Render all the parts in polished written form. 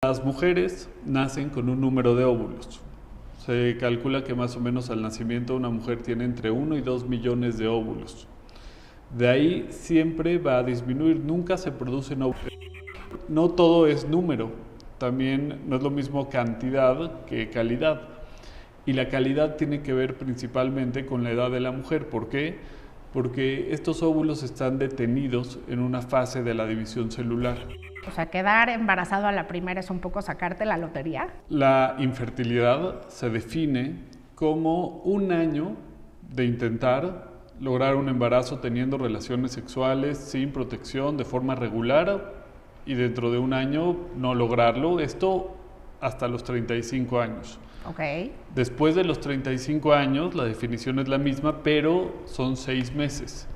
Las mujeres nacen con un número de óvulos. Se calcula que más o menos al nacimiento una mujer tiene entre 1 y 2 millones de óvulos. De ahí siempre va a disminuir, nunca se producen óvulos. No todo es número, también no es lo mismo cantidad que calidad. Y la calidad tiene que ver principalmente con la edad de la mujer. ¿Por qué? Porque estos óvulos están detenidos en una fase de la división celular. O sea, quedar embarazado a la primera es un poco sacarte la lotería. La infertilidad se define como un año de intentar lograr un embarazo teniendo relaciones sexuales sin protección de forma regular y dentro de un año no lograrlo. Esto hasta los 35 años. Ok. Después de los 35 años, la definición es la misma, pero son 6 meses.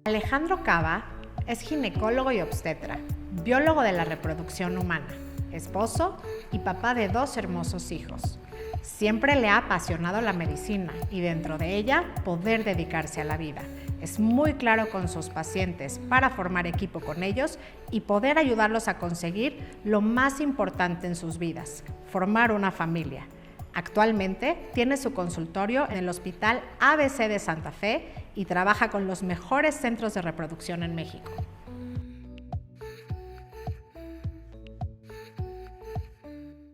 Alejandro Cava es ginecólogo y obstetra, biólogo de la reproducción humana, esposo y papá de 2 hermosos hijos. Siempre le ha apasionado la medicina y dentro de ella poder dedicarse a la vida. Es muy claro con sus pacientes para formar equipo con ellos y poder ayudarlos a conseguir lo más importante en sus vidas, formar una familia. Actualmente tiene su consultorio en el Hospital ABC de Santa Fe y trabaja con los mejores centros de reproducción en México.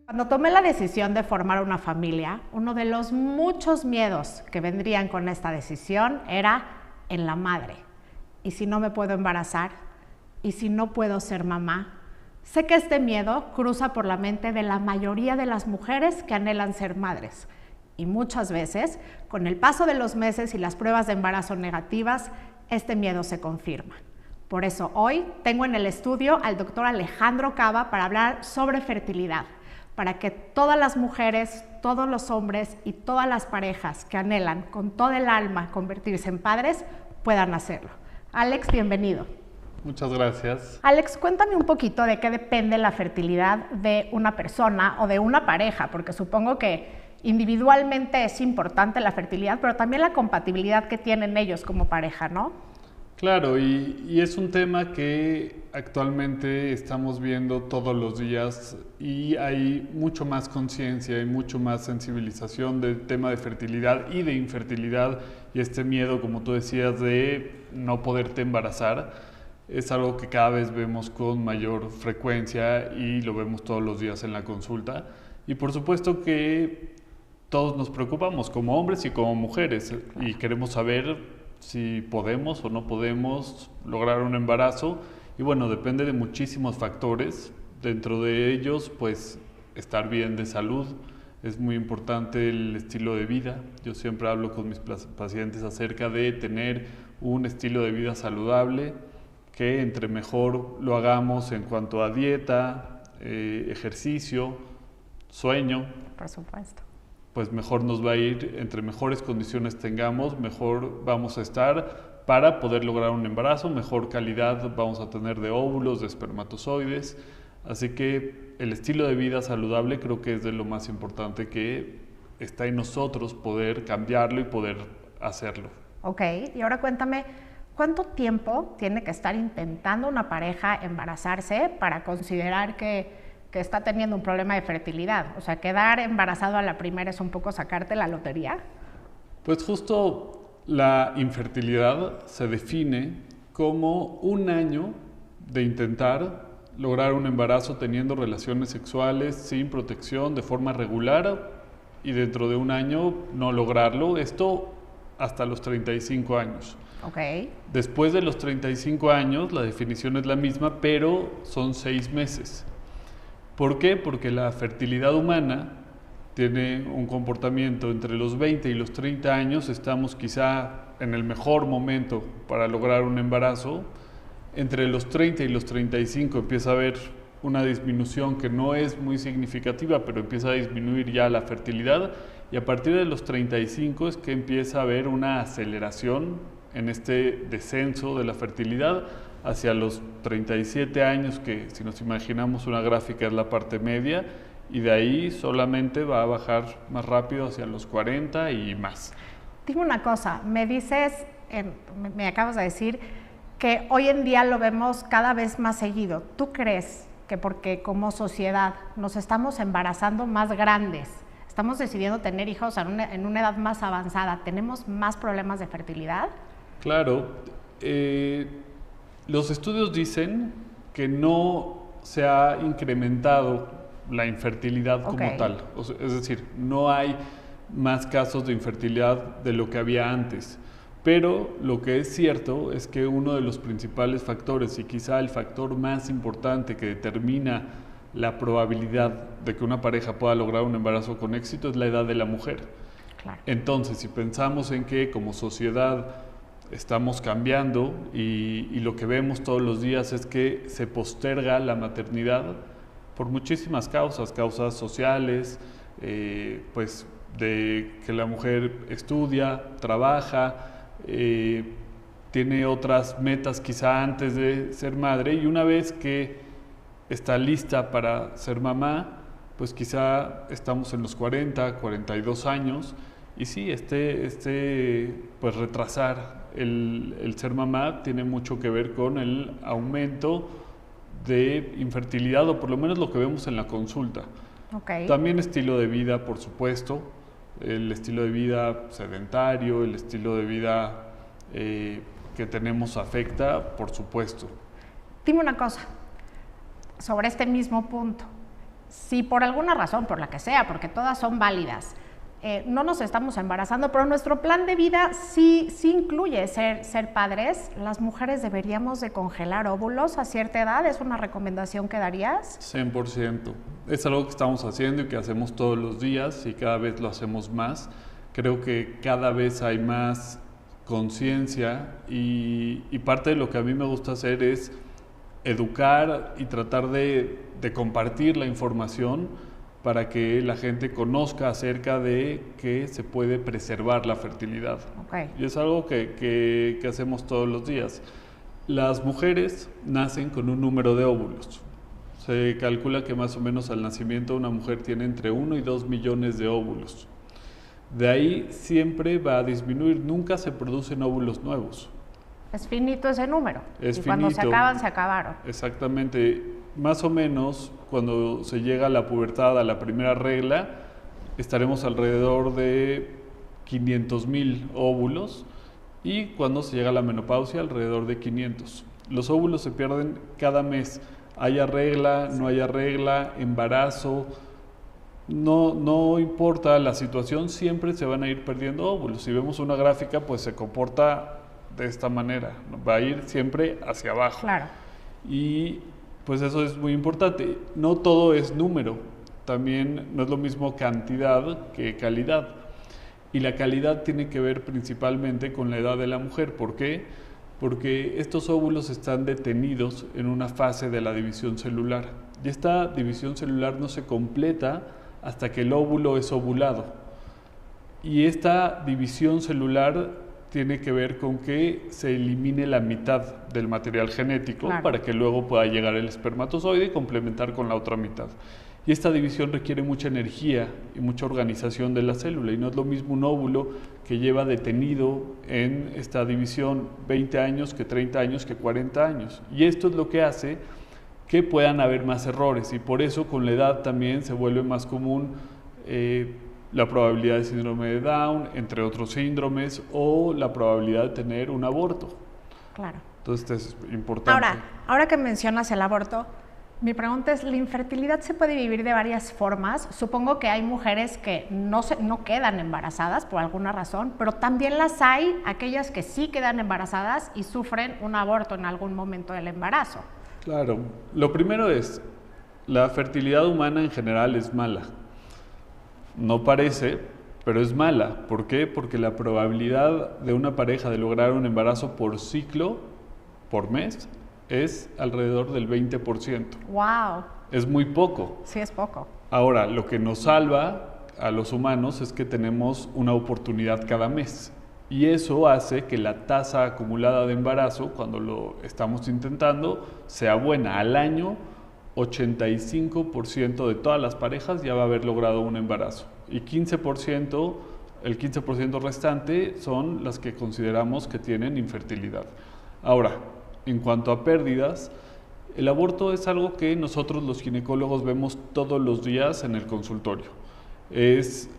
Cuando tomé la decisión de formar una familia, uno de los muchos miedos que vendrían con esta decisión era en la madre. ¿Y si no me puedo embarazar? ¿Y si no puedo ser mamá? Sé que este miedo cruza por la mente de la mayoría de las mujeres que anhelan ser madres. Y muchas veces, con el paso de los meses y las pruebas de embarazo negativas, este miedo se confirma. Por eso hoy tengo en el estudio al doctor Alejandro Cava para hablar sobre fertilidad, para que todas las mujeres, todos los hombres y todas las parejas que anhelan con todo el alma convertirse en padres puedan hacerlo. Alex, bienvenido. Muchas gracias. Alex, cuéntame un poquito de qué depende la fertilidad de una persona o de una pareja, porque supongo que individualmente es importante la fertilidad, pero también la compatibilidad que tienen ellos como pareja, ¿no? Claro, y es un tema que actualmente estamos viendo todos los días y hay mucho más conciencia y mucho más sensibilización del tema de fertilidad y de infertilidad y este miedo, como tú decías, de no poderte embarazar. Es algo que cada vez vemos con mayor frecuencia y lo vemos todos los días en la consulta. Y por supuesto que todos nos preocupamos como hombres y como mujeres y queremos saber si podemos o no podemos lograr un embarazo. Y bueno, depende de muchísimos factores. Dentro de ellos, pues, estar bien de salud. Es muy importante el estilo de vida. Yo siempre hablo con mis pacientes acerca de tener un estilo de vida saludable, que entre mejor lo hagamos en cuanto a dieta, ejercicio, sueño. Por supuesto. Pues mejor nos va a ir, entre mejores condiciones tengamos, mejor vamos a estar para poder lograr un embarazo, mejor calidad vamos a tener de óvulos, de espermatozoides. Así que el estilo de vida saludable creo que es de lo más importante que está en nosotros poder cambiarlo y poder hacerlo. Ok, y ahora cuéntame, ¿cuánto tiempo tiene que estar intentando una pareja embarazarse para considerar que está teniendo un problema de fertilidad? O sea, quedar embarazado a la primera es un poco sacarte la lotería. Pues justo la infertilidad se define como un año de intentar lograr un embarazo teniendo relaciones sexuales sin protección de forma regular y dentro de un año no lograrlo. Esto hasta los 35 años. Okay. Después de los 35 años, la definición es la misma, pero son 6 meses. ¿Por qué? Porque la fertilidad humana tiene un comportamiento entre los 20 y los 30 años, estamos quizá en el mejor momento para lograr un embarazo. Entre los 30 y los 35 empieza a haber una disminución que no es muy significativa, pero empieza a disminuir ya la fertilidad y a partir de los 35 es que empieza a haber una aceleración en este descenso de la fertilidad hacia los 37 años, que si nos imaginamos una gráfica es la parte media, y de ahí solamente va a bajar más rápido hacia los 40 y más. Dime una cosa, me dices, me acabas de decir que hoy en día lo vemos cada vez más seguido. ¿Tú crees que porque como sociedad nos estamos embarazando más grandes, estamos decidiendo tener hijos en una edad más avanzada, tenemos más problemas de fertilidad? Claro, los estudios dicen que no se ha incrementado la infertilidad como tal. O sea, es decir, no hay más casos de infertilidad de lo que había antes. Pero lo que es cierto es que uno de los principales factores, y quizá el factor más importante que determina la probabilidad de que una pareja pueda lograr un embarazo con éxito, es la edad de la mujer. Claro. Entonces, si pensamos en que como sociedad estamos cambiando y lo que vemos todos los días es que se posterga la maternidad por muchísimas causas sociales, pues de que la mujer estudia, trabaja, tiene otras metas quizá antes de ser madre, y una vez que está lista para ser mamá, pues quizá estamos en los 40, 42 años, y sí, pues retrasar el ser mamá tiene mucho que ver con el aumento de infertilidad, o por lo menos lo que vemos en la consulta. Okay. También estilo de vida, por supuesto, el estilo de vida sedentario, el estilo de vida que tenemos afecta, por supuesto. Dime una cosa, sobre este mismo punto, si por alguna razón, por la que sea, porque todas son válidas, no nos estamos embarazando, pero nuestro plan de vida sí incluye ser padres, ¿las mujeres deberíamos de congelar óvulos a cierta edad? ¿Es una recomendación que darías? 100%. Es algo que estamos haciendo y que hacemos todos los días, y cada vez lo hacemos más. Creo que cada vez hay más conciencia, y parte de lo que a mí me gusta hacer es educar y tratar de compartir la información para que la gente conozca acerca de que se puede preservar la fertilidad. Okay. Y es algo que hacemos todos los días. Las mujeres nacen con un número de óvulos. Se calcula que más o menos al nacimiento una mujer tiene entre 1 y 2 millones de óvulos. De ahí siempre va a disminuir, nunca se producen óvulos nuevos. Es finito ese número. Es y cuando finito. se acaban, se acabaron. Exactamente. Más o menos, cuando se llega a la pubertad, a la primera regla, estaremos alrededor de 500,000 óvulos, y cuando se llega a la menopausia, alrededor de 500. Los óvulos se pierden cada mes. Haya regla, no haya regla, embarazo, no importa la situación, siempre se van a ir perdiendo óvulos. Si vemos una gráfica, pues se comporta de esta manera, va a ir siempre hacia abajo. Claro. Y pues eso es muy importante. No todo es número, también no es lo mismo cantidad que calidad. Y la calidad tiene que ver principalmente con la edad de la mujer. ¿Por qué? Porque estos óvulos están detenidos en una fase de la división celular. Y esta división celular no se completa hasta que el óvulo es ovulado. Y esta división celular tiene que ver con que se elimine la mitad del material genético, claro, para que luego pueda llegar el espermatozoide y complementar con la otra mitad. Y esta división requiere mucha energía y mucha organización de la célula, y no es lo mismo un óvulo que lleva detenido en esta división 20 años que 30 años que 40 años. Y esto es lo que hace que puedan haber más errores, y por eso con la edad también se vuelve más común la probabilidad de síndrome de Down, entre otros síndromes, o la probabilidad de tener un aborto. Claro. Entonces es importante. Ahora que mencionas el aborto, mi pregunta es, ¿la infertilidad se puede vivir de varias formas? Supongo que hay mujeres que no quedan embarazadas por alguna razón, pero también las hay, aquellas que sí quedan embarazadas y sufren un aborto en algún momento del embarazo. Claro. Lo primero es, la fertilidad humana en general es mala. No parece, pero es mala. ¿Por qué? Porque la probabilidad de una pareja de lograr un embarazo por ciclo, por mes, es alrededor del 20%. ¡Wow! Es muy poco. Sí, es poco. Ahora, lo que nos salva a los humanos es que tenemos una oportunidad cada mes. Y eso hace que la tasa acumulada de embarazo, cuando lo estamos intentando, sea buena. Al año, 85% de todas las parejas ya va a haber logrado un embarazo. Y 15%, el 15% restante son las que consideramos que tienen infertilidad. Ahora, en cuanto a pérdidas, el aborto es algo que nosotros los ginecólogos vemos todos los días en el consultorio. Es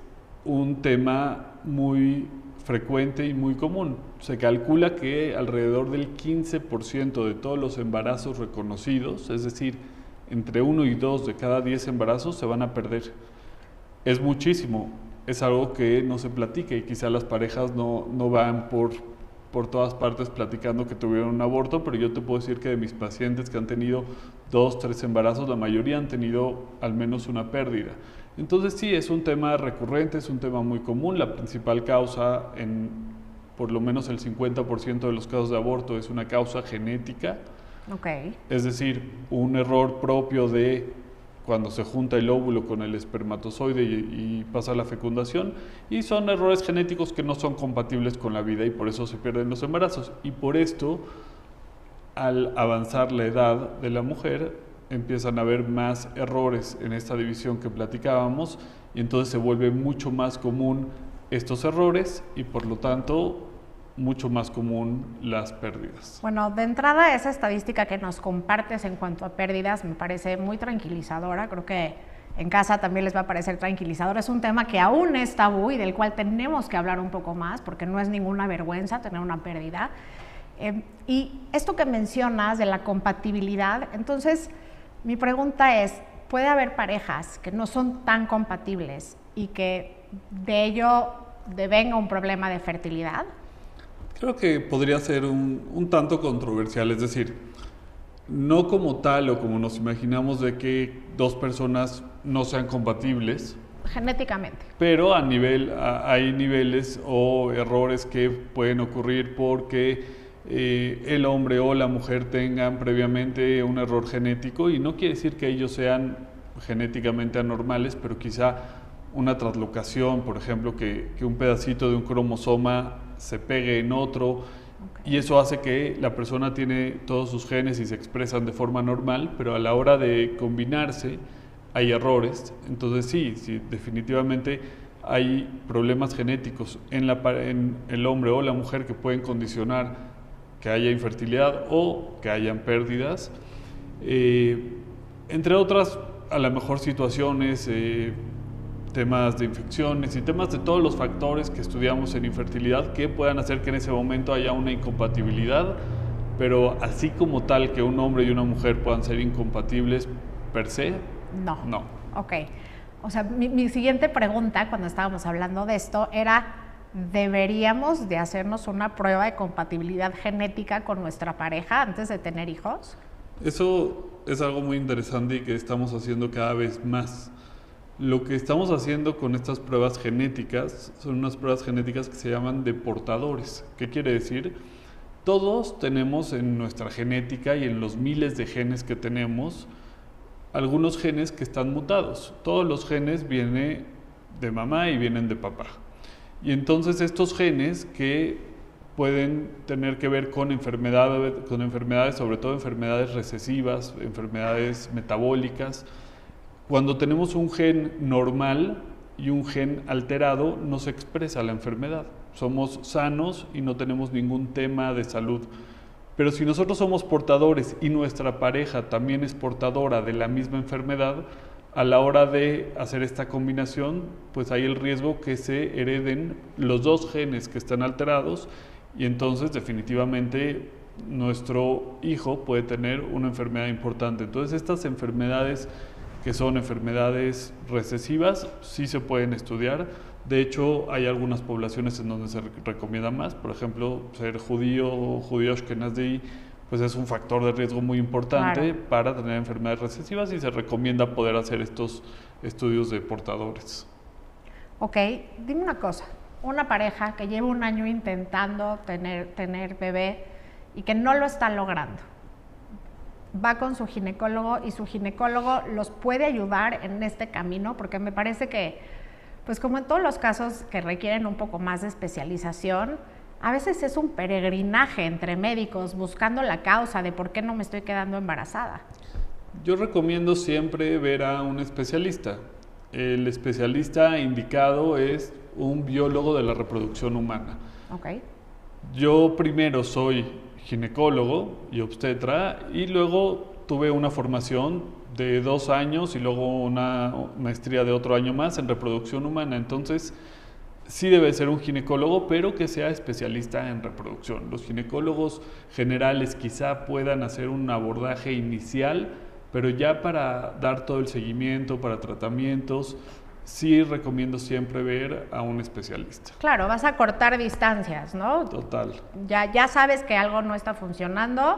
un tema muy frecuente y muy común. Se calcula que alrededor del 15% de todos los embarazos reconocidos, es decir, entre 1 y 2 de cada 10 embarazos se van a perder. Es muchísimo, es algo que no se platica y quizá las parejas no van por todas partes platicando que tuvieron un aborto, pero yo te puedo decir que de mis pacientes que han tenido 2, 3 embarazos, la mayoría han tenido al menos una pérdida. Entonces sí, es un tema recurrente, es un tema muy común. La principal causa, en por lo menos el 50% de los casos de aborto, es una causa genética. Okay. Es decir, un error propio de cuando se junta el óvulo con el espermatozoide y pasa la fecundación, y son errores genéticos que no son compatibles con la vida y por eso se pierden los embarazos. Y por esto, al avanzar la edad de la mujer, empiezan a haber más errores en esta división que platicábamos y entonces se vuelve mucho más común estos errores y por lo tanto mucho más común las pérdidas. Bueno, de entrada esa estadística que nos compartes en cuanto a pérdidas me parece muy tranquilizadora. Creo que en casa también les va a parecer tranquilizador. Es un tema que aún es tabú y del cual tenemos que hablar un poco más porque no es ninguna vergüenza tener una pérdida. Y esto que mencionas de la compatibilidad, entonces mi pregunta es, ¿puede haber parejas que no son tan compatibles y que de ello devenga un problema de fertilidad? Creo que podría ser un tanto controversial, es decir, no como tal o como nos imaginamos de que dos personas no sean compatibles. Genéticamente. Pero hay niveles o errores que pueden ocurrir porque el hombre o la mujer tengan previamente un error genético y no quiere decir que ellos sean genéticamente anormales, pero quizá una traslocación, por ejemplo, que un pedacito de un cromosoma se pegue en otro, okay, y eso hace que la persona tiene todos sus genes y se expresan de forma normal, pero a la hora de combinarse hay errores. Entonces sí, definitivamente hay problemas genéticos en el hombre o la mujer que pueden condicionar que haya infertilidad o que hayan pérdidas, entre otras a lo mejor situaciones, temas de infecciones y temas de todos los factores que estudiamos en infertilidad que puedan hacer que en ese momento haya una incompatibilidad, pero así como tal que un hombre y una mujer puedan ser incompatibles per se, no. Ok, o sea, mi siguiente pregunta cuando estábamos hablando de esto era, ¿deberíamos de hacernos una prueba de compatibilidad genética con nuestra pareja antes de tener hijos? Eso es algo muy interesante y que estamos haciendo cada vez más. Lo que estamos haciendo con estas pruebas genéticas son unas pruebas genéticas que se llaman de portadores. ¿Qué quiere decir? Todos tenemos en nuestra genética y en los miles de genes que tenemos, algunos genes que están mutados. Todos los genes vienen de mamá y vienen de papá. Y entonces estos genes que pueden tener que ver con enfermedades, sobre todo enfermedades recesivas, enfermedades metabólicas. Cuando tenemos un gen normal y un gen alterado, no se expresa la enfermedad. Somos sanos y no tenemos ningún tema de salud. Pero si nosotros somos portadores y nuestra pareja también es portadora de la misma enfermedad, a la hora de hacer esta combinación, pues hay el riesgo que se hereden los dos genes que están alterados y entonces definitivamente nuestro hijo puede tener una enfermedad importante. Entonces estas enfermedades que son enfermedades recesivas sí se pueden estudiar. De hecho, hay algunas poblaciones en donde se recomienda más. Por ejemplo, ser judío o judío ashkenazí, pues es un factor de riesgo muy importante, claro, para tener enfermedades recesivas y se recomienda poder hacer estos estudios de portadores. Ok, dime una cosa. Una pareja que lleva un año intentando tener bebé y que no lo está logrando, va con su ginecólogo y su ginecólogo los puede ayudar en este camino, porque me parece que pues como en todos los casos que requieren un poco más de especialización, a veces es un peregrinaje entre médicos buscando la causa de por qué no me estoy quedando embarazada. Yo recomiendo siempre ver a un especialista. El especialista indicado es un biólogo de la reproducción humana. Okay. Yo primero soy ginecólogo y obstetra y luego tuve una formación de 2 años y luego una maestría de otro año más en reproducción humana. Entonces, sí debe ser un ginecólogo, pero que sea especialista en reproducción. Los ginecólogos generales quizá puedan hacer un abordaje inicial, pero ya para dar todo el seguimiento, para tratamientos, sí recomiendo siempre ver a un especialista. Claro, vas a cortar distancias, ¿no? Total. Ya sabes que algo no está funcionando,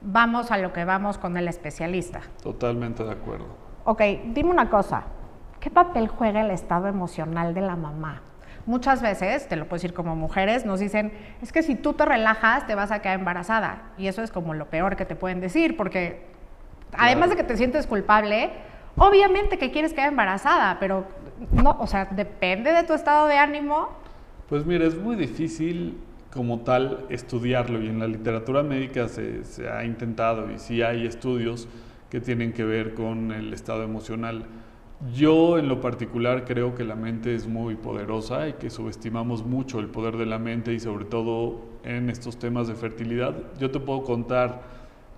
vamos a lo que vamos con el especialista. Totalmente de acuerdo. Ok, dime una cosa, ¿qué papel juega el estado emocional de la mamá? Muchas veces, te lo puedo decir como mujeres, nos dicen, es que si tú te relajas te vas a quedar embarazada. Y eso es como lo peor que te pueden decir, porque además de que te sientes culpable, obviamente que quieres quedar embarazada, pero no, o sea, depende de tu estado de ánimo. Pues mira, es muy difícil como tal estudiarlo y en la literatura médica se ha intentado y sí hay estudios que tienen que ver con el estado emocional. Yo en lo particular creo que la mente es muy poderosa y que subestimamos mucho el poder de la mente y sobre todo en estos temas de fertilidad. Yo te puedo contar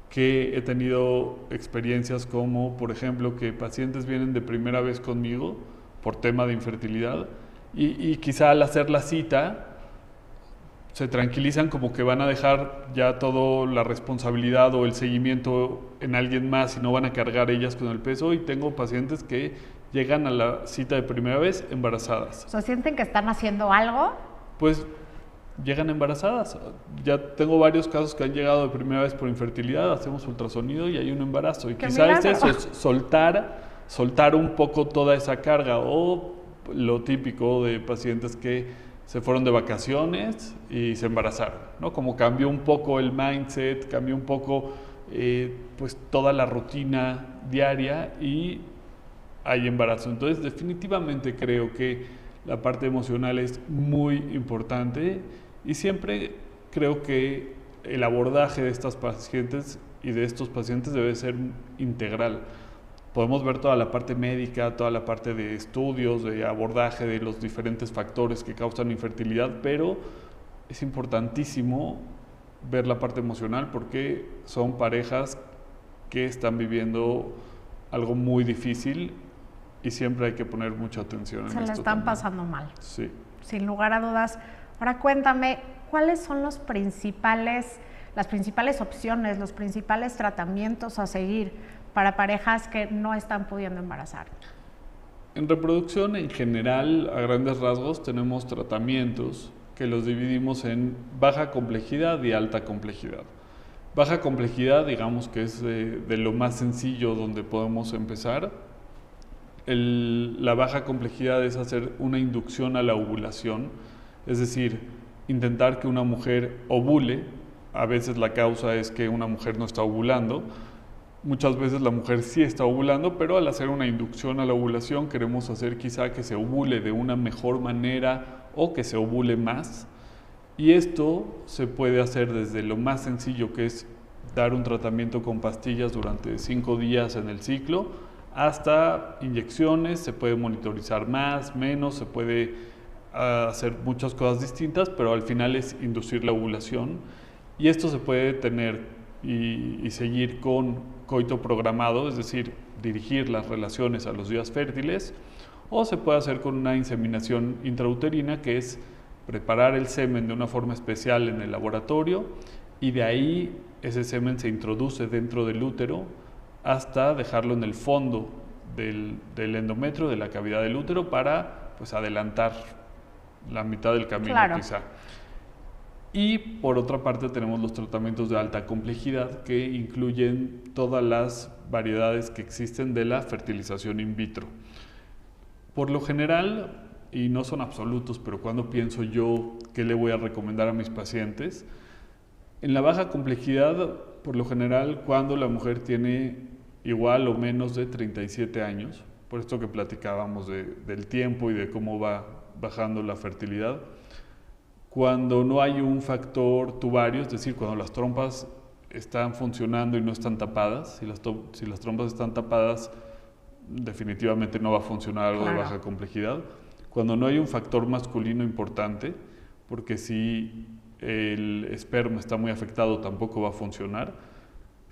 que he tenido experiencias como, por ejemplo, que pacientes vienen de primera vez conmigo por tema de infertilidad y quizá al hacer la cita se tranquilizan como que van a dejar ya toda la responsabilidad o el seguimiento en alguien más y no van a cargar ellas con el peso. Y tengo pacientes que llegan a la cita de primera vez embarazadas. O sea, ¿sienten que están haciendo algo? Pues llegan embarazadas. Ya tengo varios casos que han llegado de primera vez por infertilidad, hacemos ultrasonido y hay un embarazo. Y quizás es eso, soltar un poco toda esa carga o lo típico de pacientes que se fueron de vacaciones y se embarazaron, ¿no? Como cambió un poco el mindset, cambió un poco pues toda la rutina diaria y hay embarazo. Entonces definitivamente creo que la parte emocional es muy importante y siempre creo que el abordaje de estas pacientes y de estos pacientes debe ser integral. Podemos ver toda la parte médica, toda la parte de estudios, de abordaje de los diferentes factores que causan infertilidad, pero es importantísimo ver la parte emocional porque son parejas que están viviendo algo muy difícil y siempre hay que poner mucha atención en esto. Se le están pasando mal. Sí. Sin lugar a dudas. Ahora cuéntame, ¿cuáles son las principales opciones, los principales tratamientos a seguir para parejas que no están pudiendo embarazar? En reproducción, en general, a grandes rasgos, tenemos tratamientos que los dividimos en baja complejidad y alta complejidad. Baja complejidad, digamos que es de lo más sencillo donde podemos empezar. La baja complejidad es hacer una inducción a la ovulación, es decir, intentar que una mujer ovule. A veces la causa es que una mujer no está ovulando. Muchas veces la mujer sí está ovulando, pero al hacer una inducción a la ovulación queremos hacer quizá que se ovule de una mejor manera o que se ovule más. Y esto se puede hacer desde lo más sencillo, que es dar un tratamiento con pastillas durante 5 días en el ciclo, hasta inyecciones. Se puede monitorizar más, menos, se puede hacer muchas cosas distintas, pero al final es inducir la ovulación. Y esto se puede tener y seguir con coito programado, es decir, dirigir las relaciones a los días fértiles, o se puede hacer con una inseminación intrauterina, que es preparar el semen de una forma especial en el laboratorio y de ahí ese semen se introduce dentro del útero hasta dejarlo en el fondo del endometrio, de la cavidad del útero, para pues adelantar la mitad del camino. Claro. Quizá. Y por otra parte tenemos los tratamientos de alta complejidad que incluyen todas las variedades que existen de la fertilización in vitro. Por lo general, y no son absolutos, pero cuando pienso yo qué le voy a recomendar a mis pacientes, en la baja complejidad, por lo general, cuando la mujer tiene igual o menos de 37 años, por esto que platicábamos del tiempo y de cómo va bajando la fertilidad. Cuando no hay un factor tubario, es decir, cuando las trompas están funcionando y no están tapadas, si las trompas están tapadas, definitivamente no va a funcionar algo de baja complejidad. Cuando no hay un factor masculino importante, porque si el esperma está muy afectado tampoco va a funcionar.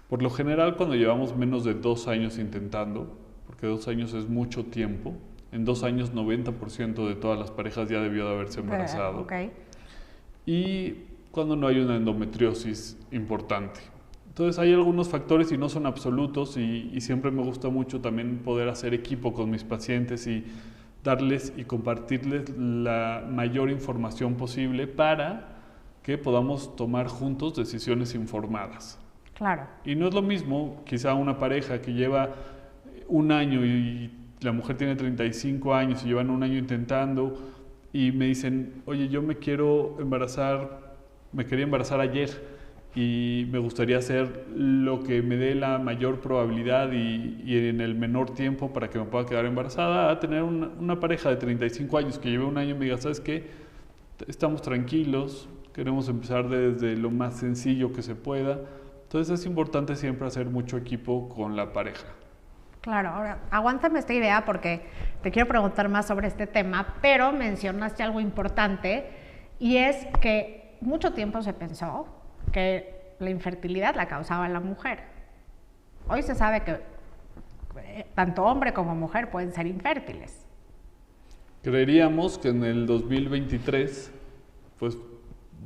Por lo general, cuando llevamos menos de 2 años intentando, porque 2 años es mucho tiempo, en 2 años 90% de todas las parejas ya debió de haberse embarazado. Okay. Y cuando no hay una endometriosis importante. Entonces hay algunos factores y no son absolutos y siempre me gusta mucho también poder hacer equipo con mis pacientes y darles y compartirles la mayor información posible para que podamos tomar juntos decisiones informadas. Claro. Y no es lo mismo quizá una pareja que lleva 1 año y la mujer tiene 35 años y llevan 1 año intentando y me dicen, oye, yo me quiero embarazar, me quería embarazar ayer y me gustaría hacer lo que me dé la mayor probabilidad y en el menor tiempo para que me pueda quedar embarazada, a tener una pareja de 35 años que lleve 1 año y me diga, ¿sabes qué? Estamos tranquilos, queremos empezar desde lo más sencillo que se pueda. Entonces es importante siempre hacer mucho equipo con la pareja. Claro, ahora aguántame esta idea porque te quiero preguntar más sobre este tema, pero mencionaste algo importante y es que mucho tiempo se pensó que la infertilidad la causaba la mujer. Hoy se sabe que tanto hombre como mujer pueden ser infértiles. Creeríamos que en el 2023 pues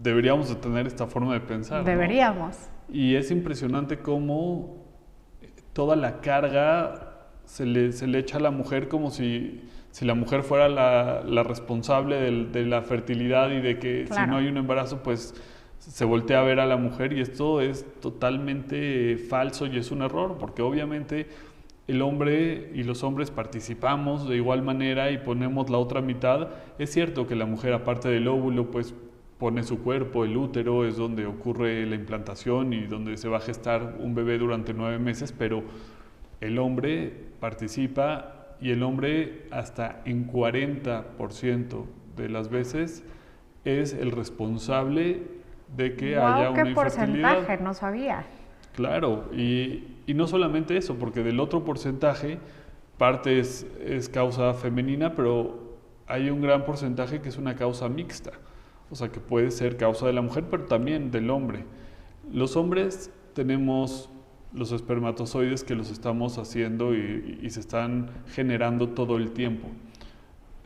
deberíamos de tener esta forma de pensar. Deberíamos. ¿No? Y es impresionante cómo toda la carga se le echa a la mujer como si la mujer fuera la responsable de la fertilidad y de que si no hay un embarazo, pues se voltea a ver a la mujer y esto es totalmente falso y es un error, porque obviamente el hombre y los hombres participamos de igual manera y ponemos la otra mitad. Es cierto que la mujer, aparte del óvulo, pues pone su cuerpo, el útero es donde ocurre la implantación y donde se va a gestar un bebé durante 9 meses, pero el hombre participa y el hombre hasta en 40% de las veces es el responsable de que haya una infertilidad. ¿Qué porcentaje? No sabía. Claro, y no solamente eso, porque del otro porcentaje, parte es causa femenina, pero hay un gran porcentaje que es una causa mixta. O sea, que puede ser causa de la mujer, pero también del hombre. Los hombres tenemos los espermatozoides que los estamos haciendo y se están generando todo el tiempo.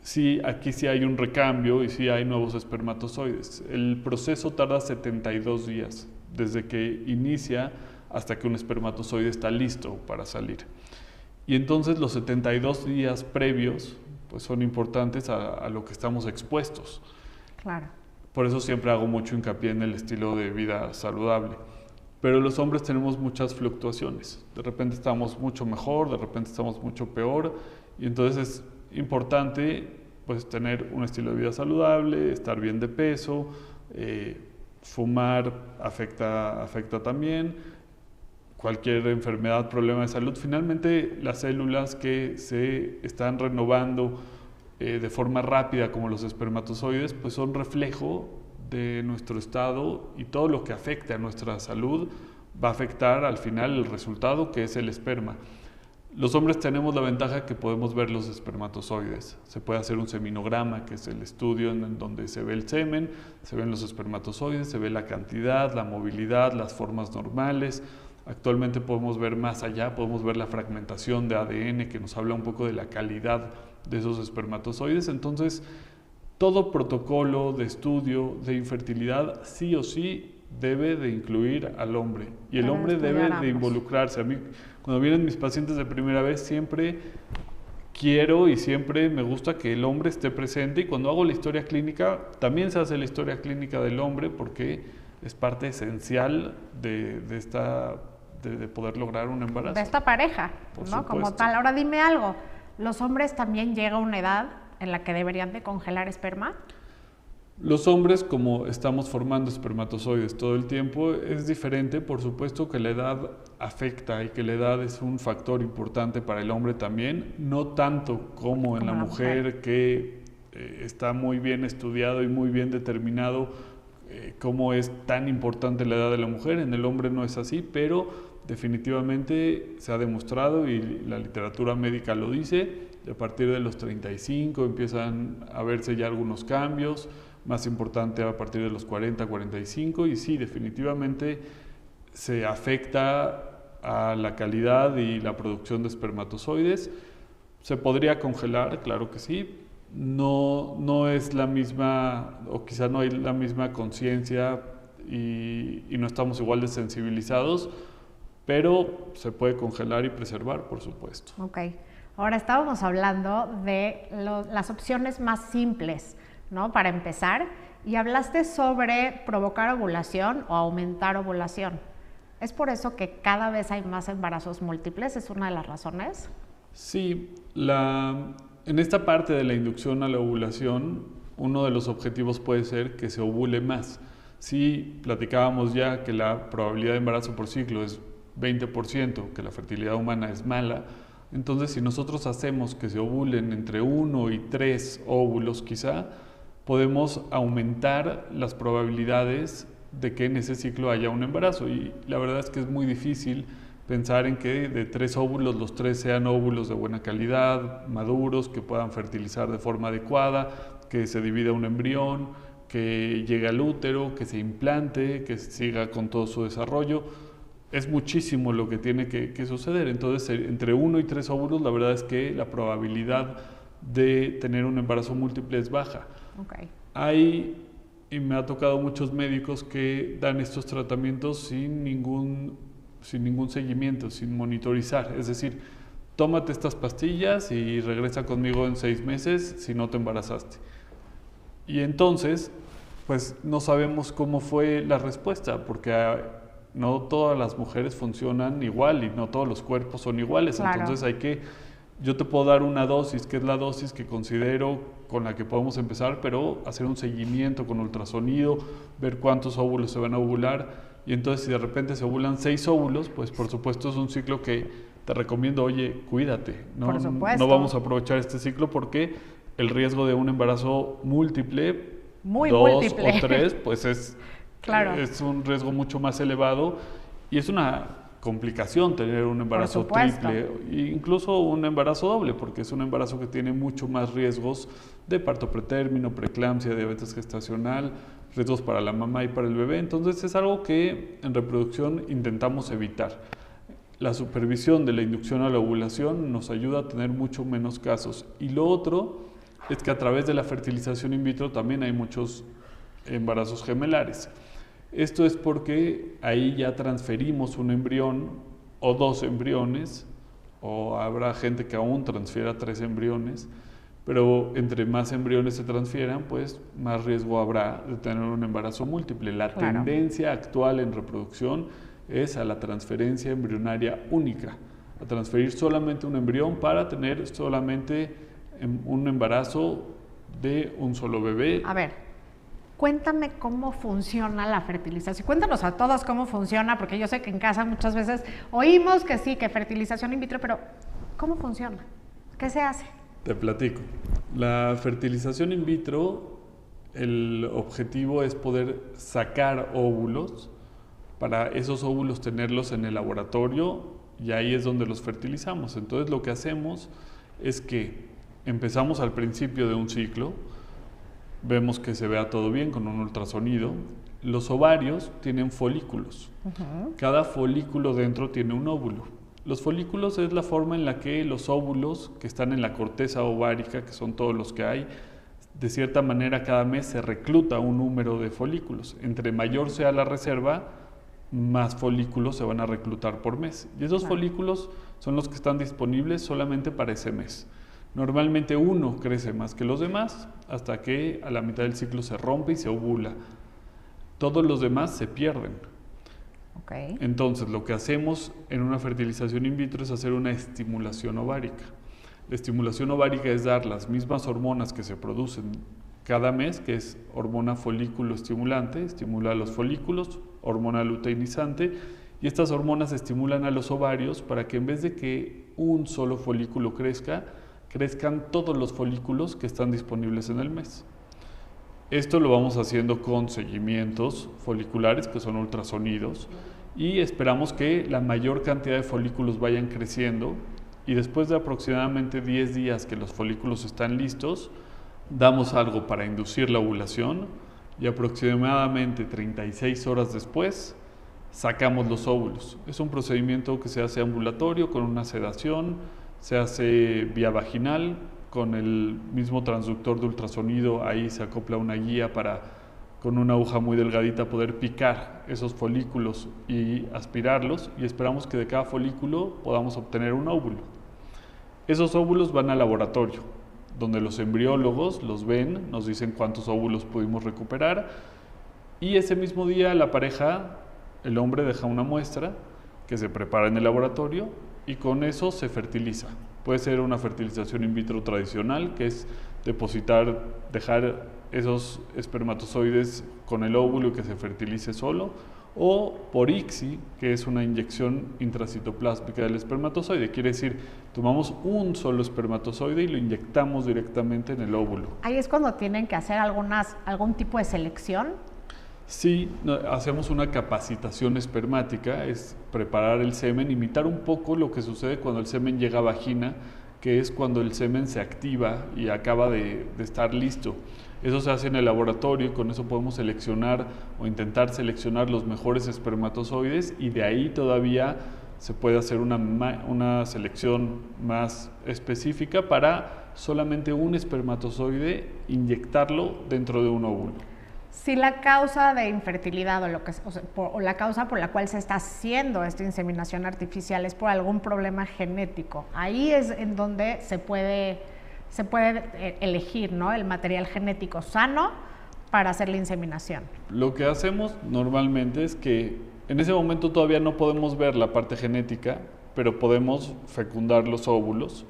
Sí, aquí sí hay un recambio y sí hay nuevos espermatozoides. El proceso tarda 72 días, desde que inicia hasta que un espermatozoide está listo para salir. Y entonces los 72 días previos pues son importantes a lo que estamos expuestos. Claro. Por eso siempre hago mucho hincapié en el estilo de vida saludable. Pero los hombres tenemos muchas fluctuaciones. De repente estamos mucho mejor, de repente estamos mucho peor. Y entonces es importante pues, tener un estilo de vida saludable, estar bien de peso, fumar afecta también, cualquier enfermedad, problema de salud. Finalmente, las células que se están renovando de forma rápida, como los espermatozoides, pues son reflejo de nuestro estado y todo lo que afecte a nuestra salud va a afectar al final el resultado, que es el esperma. Los hombres tenemos la ventaja que podemos ver los espermatozoides. Se puede hacer un seminograma, que es el estudio en donde se ve el semen, se ven los espermatozoides, se ve la cantidad, la movilidad, las formas normales. Actualmente podemos ver más allá, podemos ver la fragmentación de ADN que nos habla un poco de la calidad de esos espermatozoides. Entonces, todo protocolo de estudio de infertilidad sí o sí debe de incluir al hombre y el hombre debe de involucrarse. A mí, cuando vienen mis pacientes de primera vez, siempre quiero y siempre me gusta que el hombre esté presente, y cuando hago la historia clínica también se hace la historia clínica del hombre porque es parte esencial de poder lograr un embarazo. De esta pareja, ¿no? Como tal. Ahora dime algo, ¿los hombres también llega a una edad en la que deberían de congelar esperma? Los hombres, como estamos formando espermatozoides todo el tiempo, es diferente. Por supuesto que la edad afecta y que la edad es un factor importante para el hombre también, no tanto como en la mujer, que está muy bien estudiado y muy bien determinado cómo es tan importante la edad de la mujer. En el hombre no es así, pero definitivamente se ha demostrado, y la literatura médica lo dice, a partir de los 35 empiezan a verse ya algunos cambios, más importante a partir de los 40, 45, y sí, definitivamente se afecta a la calidad y la producción de espermatozoides. ¿Se podría congelar? Claro que sí. No es la misma, o quizá no hay la misma conciencia y no estamos igual de sensibilizados, pero se puede congelar y preservar, por supuesto. Ok. Ahora estábamos hablando de las opciones más simples, ¿no? Para empezar, y hablaste sobre provocar ovulación o aumentar ovulación. ¿Es por eso que cada vez hay más embarazos múltiples? ¿Es una de las razones? Sí, en esta parte de la inducción a la ovulación, uno de los objetivos puede ser que se ovule más. Si platicábamos ya que la probabilidad de embarazo por ciclo es 20%, que la fertilidad humana es mala, entonces si nosotros hacemos que se ovulen entre 1 y 3 óvulos quizá, podemos aumentar las probabilidades de que en ese ciclo haya un embarazo. Y la verdad es que es muy difícil pensar en que de 3 óvulos, los 3 sean óvulos de buena calidad, maduros, que puedan fertilizar de forma adecuada, que se divida un embrión, que llegue al útero, que se implante, que siga con todo su desarrollo. Es muchísimo lo que tiene que suceder. Entonces, entre 1 y 3 óvulos, la verdad es que la probabilidad de tener un embarazo múltiple es baja. Okay. Y me ha tocado muchos médicos que dan estos tratamientos sin ningún seguimiento, sin monitorizar. Es decir, tómate estas pastillas y regresa conmigo en 6 meses si no te embarazaste. Y entonces, pues no sabemos cómo fue la respuesta, porque no todas las mujeres funcionan igual y no todos los cuerpos son iguales. Claro. Entonces yo te puedo dar una dosis, que es la dosis que considero con la que podemos empezar, pero hacer un seguimiento con ultrasonido, ver cuántos óvulos se van a ovular, y entonces si de repente se ovulan 6 óvulos, pues por supuesto es un ciclo que te recomiendo, oye, cuídate, no vamos a aprovechar este ciclo porque el riesgo de un embarazo múltiple, muy 2 múltiple. o 3, pues es un riesgo mucho más elevado, y es una complicación tener un embarazo triple, incluso un embarazo doble, porque es un embarazo que tiene mucho más riesgos de parto pretérmino, preeclampsia, diabetes gestacional, riesgos para la mamá y para el bebé. Entonces es algo que en reproducción intentamos evitar. La supervisión de la inducción a la ovulación nos ayuda a tener mucho menos casos. Y lo otro es que a través de la fertilización in vitro también hay muchos embarazos gemelares. Esto es porque ahí ya transferimos un embrión o 2 embriones, o habrá gente que aún transfiera 3 embriones, pero entre más embriones se transfieran, pues más riesgo habrá de tener un embarazo múltiple. La tendencia actual en reproducción es a la transferencia embrionaria única, a transferir solamente un embrión para tener solamente un embarazo de un solo bebé. A ver, cuéntame cómo funciona la fertilización. Cuéntanos a todos cómo funciona, porque yo sé que en casa muchas veces oímos que sí, que fertilización in vitro, pero ¿cómo funciona? ¿Qué se hace? Te platico. La fertilización in vitro, el objetivo es poder sacar óvulos, para esos óvulos tenerlos en el laboratorio, y ahí es donde los fertilizamos. Entonces lo que hacemos es que empezamos al principio de un ciclo, vemos que se vea todo bien con un ultrasonido. Los ovarios tienen folículos. Cada folículo dentro tiene un óvulo. Los folículos es la forma en la que los óvulos que están en la corteza ovárica, que son todos los que hay, de cierta manera cada mes se recluta un número de folículos. Entre mayor sea la reserva, más folículos se van a reclutar por mes. Y esos folículos son los que están disponibles solamente para ese mes. Normalmente uno crece más que los demás hasta que a la mitad del ciclo se rompe y se ovula. Todos los demás se pierden. Entonces lo que hacemos en una fertilización in vitro es hacer una estimulación ovárica. La estimulación ovárica es dar las mismas hormonas que se producen cada mes, que es hormona folículo estimulante, estimula los folículos, hormona luteinizante, y estas hormonas estimulan a los ovarios para que en vez de que un solo folículo crezca, crezcan todos los folículos que están disponibles en el mes. Esto lo vamos haciendo con seguimientos foliculares, que son ultrasonidos, y esperamos que la mayor cantidad de folículos vayan creciendo, y después de aproximadamente 10 días que los folículos están listos, damos algo para inducir la ovulación, y aproximadamente 36 horas después sacamos los óvulos. Es un procedimiento que se hace ambulatorio con una sedación, se hace vía vaginal, con el mismo transductor de ultrasonido, ahí se acopla una guía para, con una aguja muy delgadita, poder picar esos folículos y aspirarlos, y esperamos que de cada folículo podamos obtener un óvulo. Esos óvulos van al laboratorio, donde los embriólogos los ven, nos dicen cuántos óvulos pudimos recuperar, y ese mismo día la pareja, el hombre deja una muestra que se prepara en el laboratorio y con eso se fertiliza. Puede ser una fertilización in vitro tradicional, que es dejar esos espermatozoides con el óvulo y que se fertilice solo, o por ICSI, que es una inyección intracitoplásmica del espermatozoide. Quiere decir, tomamos un solo espermatozoide y lo inyectamos directamente en el óvulo. Ahí es cuando tienen que hacer algún tipo de selección. Sí, hacemos una capacitación espermática, es preparar el semen, imitar un poco lo que sucede cuando el semen llega a vagina, que es cuando el semen se activa y acaba de estar listo. Eso se hace en el laboratorio y con eso podemos seleccionar o intentar seleccionar los mejores espermatozoides, y de ahí todavía se puede hacer una selección más específica para solamente un espermatozoide inyectarlo dentro de un óvulo. Si la causa de infertilidad o la causa por la cual se está haciendo esta inseminación artificial es por algún problema genético, ahí es en donde se puede elegir, ¿no?, el material genético sano para hacer la inseminación. Lo que hacemos normalmente es que en ese momento todavía no podemos ver la parte genética, pero podemos fecundar los óvulos,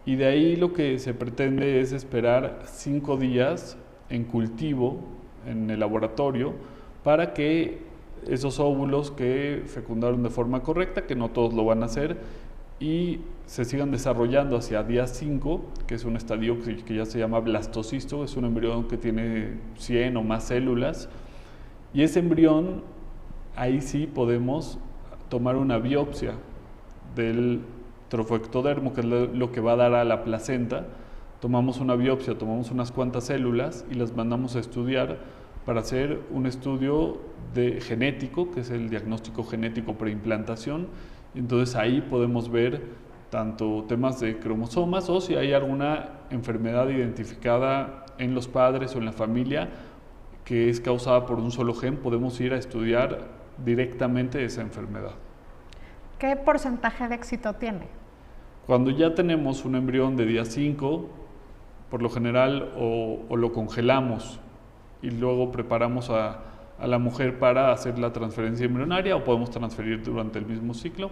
y de ahí lo que se pretende es esperar 5 días en cultivo en el laboratorio para que esos óvulos que fecundaron de forma correcta, que no todos lo van a hacer, y se sigan desarrollando hacia día 5, que es un estadio que ya se llama blastocisto, es un embrión que tiene 100 o más células, y ese embrión, ahí sí podemos tomar una biopsia del trofoectodermo, que es lo que va a dar a la placenta. Tomamos una biopsia, tomamos unas cuantas células y las mandamos a estudiar para hacer un estudio genético, que es el diagnóstico genético preimplantación. Entonces ahí podemos ver tanto temas de cromosomas o si hay alguna enfermedad identificada en los padres o en la familia que es causada por un solo gen, podemos ir a estudiar directamente esa enfermedad. ¿Qué porcentaje de éxito tiene? Cuando ya tenemos un embrión de día 5, por lo general o lo congelamos y luego preparamos a la mujer para hacer la transferencia embrionaria, o podemos transferir durante el mismo ciclo,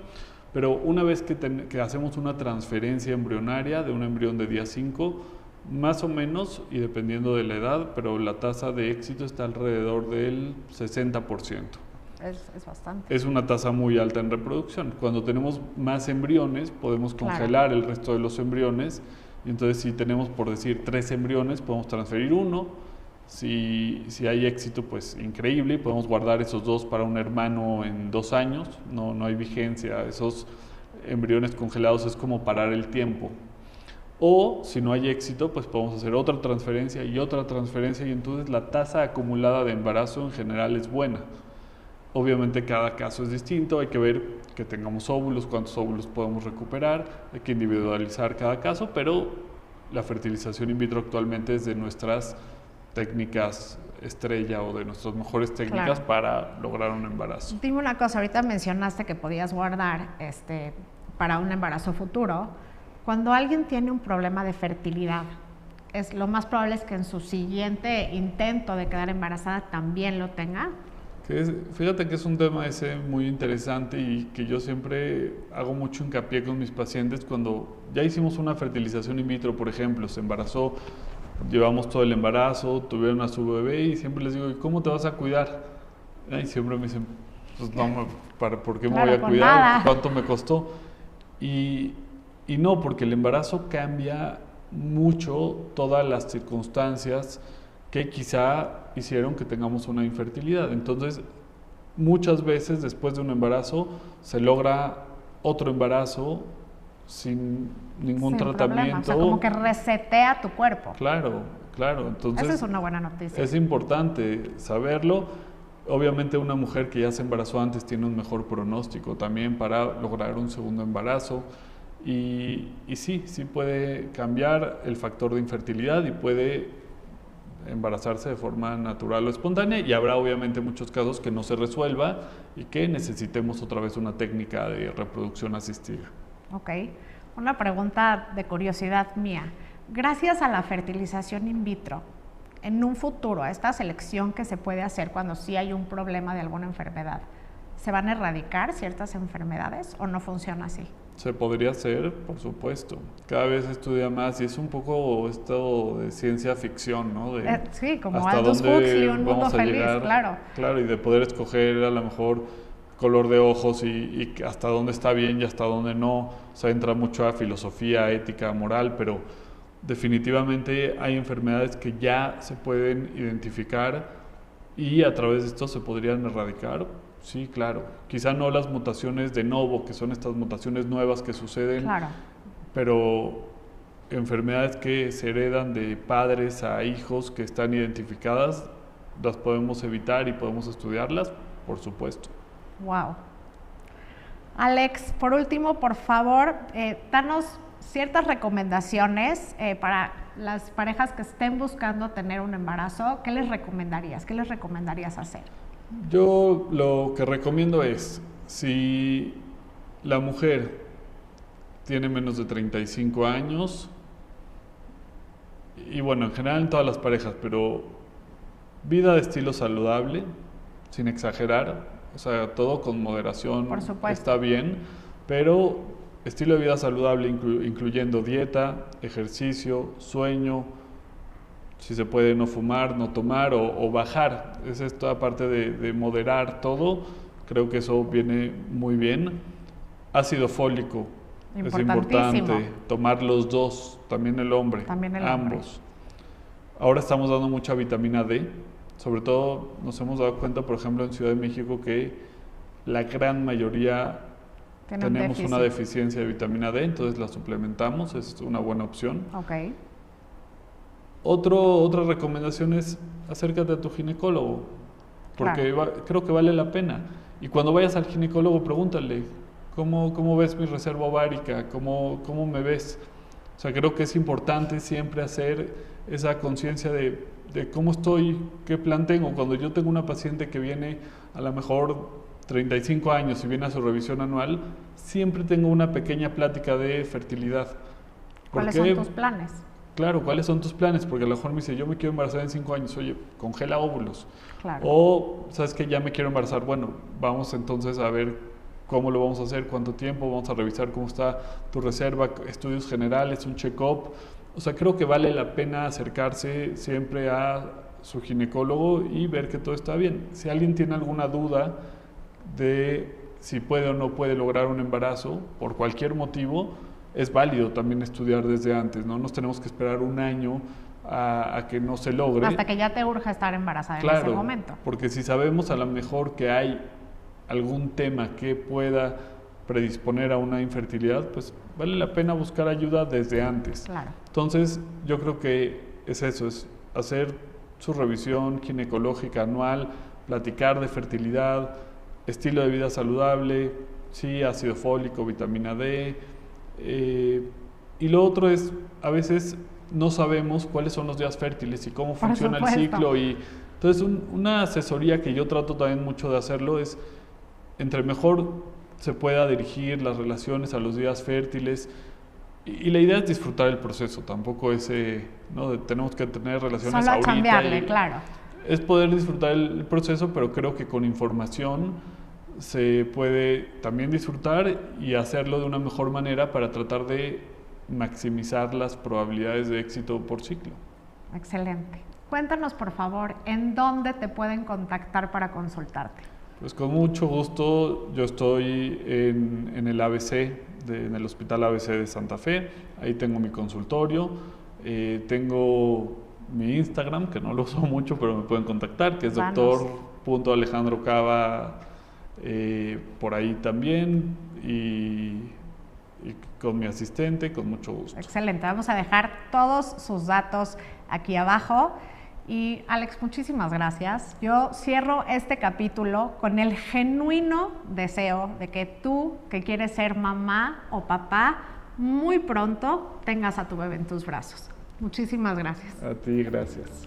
pero una vez que hacemos una transferencia embrionaria de un embrión de día 5, más o menos, y dependiendo de la edad, pero la tasa de éxito está alrededor del 60%. Es bastante. Es una tasa muy alta en reproducción. Cuando tenemos más embriones, podemos congelar el resto de los embriones. Y entonces, si tenemos, por decir, 3 embriones, podemos transferir uno. Si hay éxito, pues increíble, y podemos guardar esos 2 para un hermano en 2 años. No hay vigencia. Esos embriones congelados es como parar el tiempo. O, si no hay éxito, pues podemos hacer otra transferencia, y entonces la tasa acumulada de embarazo en general es buena. Obviamente cada caso es distinto, hay que ver que tengamos óvulos, cuántos óvulos podemos recuperar, hay que individualizar cada caso, pero la fertilización in vitro actualmente es de nuestras técnicas estrella o de nuestras mejores técnicas para lograr un embarazo. Dime una cosa, ahorita mencionaste que podías guardar para un embarazo futuro. Cuando alguien tiene un problema de fertilidad, lo más probable es que en su siguiente intento de quedar embarazada también lo tenga. Fíjate que es un tema ese muy interesante y que yo siempre hago mucho hincapié con mis pacientes. Cuando ya hicimos una fertilización in vitro, por ejemplo, se embarazó llevamos todo el embarazo, tuvieron a su bebé y siempre les digo, ¿y cómo te vas a cuidar? Y siempre me dicen, pues no, ¿por qué me voy a cuidar? Nada. ¿Cuánto me costó? Y no, porque el embarazo cambia mucho todas las circunstancias que quizá hicieron que tengamos una infertilidad. Entonces, muchas veces después de un embarazo se logra otro embarazo sin ningún tratamiento. Problema. O sea, como que resetea tu cuerpo. Claro, claro. Entonces, esa es una buena noticia. Es importante saberlo. Obviamente una mujer que ya se embarazó antes tiene un mejor pronóstico también para lograr un segundo embarazo. Y sí puede cambiar el factor de infertilidad y puede embarazarse de forma natural o espontánea, y habrá obviamente muchos casos que no se resuelva y que necesitemos otra vez una técnica de reproducción asistida. Ok, una pregunta de curiosidad mía. Gracias a la fertilización in vitro, en un futuro, a esta selección que se puede hacer cuando sí hay un problema de alguna enfermedad, ¿se van a erradicar ciertas enfermedades o no funciona así? Se podría hacer, por supuesto. Cada vez se estudia más y es un poco esto de ciencia ficción, ¿no? Sí, como Aldous Huxley, un mundo feliz, llegar, claro. Claro, y de poder escoger a lo mejor color de ojos y hasta dónde está bien y hasta dónde no. O sea, entra mucho a filosofía, ética, moral, pero definitivamente hay enfermedades que ya se pueden identificar y a través de esto se podrían erradicar. Sí, claro. Quizá no las mutaciones de novo, que son estas mutaciones nuevas que suceden, claro, pero enfermedades que se heredan de padres a hijos que están identificadas, las podemos evitar y podemos estudiarlas, por supuesto. Wow. Alex, por último, por favor, danos ciertas recomendaciones para las parejas que estén buscando tener un embarazo. ¿Qué les recomendarías? ¿Qué les recomendarías hacer? Yo lo que recomiendo es, si la mujer tiene menos de 35 años, y bueno, en general en todas las parejas, pero vida de estilo saludable, sin exagerar, o sea, todo con moderación, por supuesto, está bien, pero estilo de vida saludable incluyendo dieta, ejercicio, sueño, si se puede no fumar, no tomar o bajar. Es esta parte de moderar todo. Creo que eso viene muy bien. Ácido fólico es importante. Tomar los dos, también el hombre, ambos. Ahora estamos dando mucha vitamina D. Sobre todo nos hemos dado cuenta, por ejemplo, en Ciudad de México, que la gran mayoría tenemos una deficiencia de vitamina D, entonces la suplementamos, es una buena opción. Okay. Otra recomendación es acércate a tu ginecólogo, porque creo que vale la pena. Y cuando vayas al ginecólogo, pregúntale, ¿cómo ves mi reserva ovárica? ¿Cómo me ves? O sea, creo que es importante siempre hacer esa conciencia de cómo estoy, qué plan tengo. Cuando yo tengo una paciente que viene a lo mejor 35 años y viene a su revisión anual, siempre tengo una pequeña plática de fertilidad. ¿Cuáles son tus planes? Claro, ¿cuáles son tus planes? Porque a lo mejor me dice, yo me quiero embarazar en 5 años, oye, congela óvulos. Claro. O, ¿sabes qué? Ya me quiero embarazar, bueno, vamos entonces a ver cómo lo vamos a hacer, cuánto tiempo, vamos a revisar cómo está tu reserva, estudios generales, un check-up. O sea, creo que vale la pena acercarse siempre a su ginecólogo y ver que todo está bien. Si alguien tiene alguna duda de si puede o no puede lograr un embarazo, por cualquier motivo, es válido también estudiar desde antes, no nos tenemos que esperar un año a que no se logre. Hasta que ya te urge estar embarazada en ese momento. Porque si sabemos a lo mejor que hay algún tema que pueda predisponer a una infertilidad, pues vale la pena buscar ayuda desde antes. Claro. Entonces, yo creo que es eso, es hacer su revisión ginecológica anual, platicar de fertilidad, estilo de vida saludable, sí, ácido fólico, vitamina D. Y lo otro es, a veces no sabemos cuáles son los días fértiles y cómo funciona el ciclo. Y entonces, una asesoría que yo trato también mucho de hacerlo es, entre mejor se pueda dirigir las relaciones a los días fértiles, y la idea es disfrutar el proceso, tampoco es, ¿no? Tenemos que tener relaciones solo ahorita. Cambiarle, claro. Es poder disfrutar el proceso, pero creo que con información se puede también disfrutar y hacerlo de una mejor manera para tratar de maximizar las probabilidades de éxito por ciclo. Excelente. Cuéntanos, por favor, ¿en dónde te pueden contactar para consultarte? Pues con mucho gusto, yo estoy en el ABC, en el Hospital ABC de Santa Fe, ahí tengo mi consultorio, tengo mi Instagram, que no lo uso mucho, pero me pueden contactar, que es doctor.alejandrocava, por ahí también, y con mi asistente, con mucho gusto. Excelente, vamos a dejar todos sus datos aquí abajo. Y Alex, muchísimas gracias. Yo cierro este capítulo con el genuino deseo de que tú, que quieres ser mamá o papá, muy pronto tengas a tu bebé en tus brazos. Muchísimas gracias. A ti, gracias.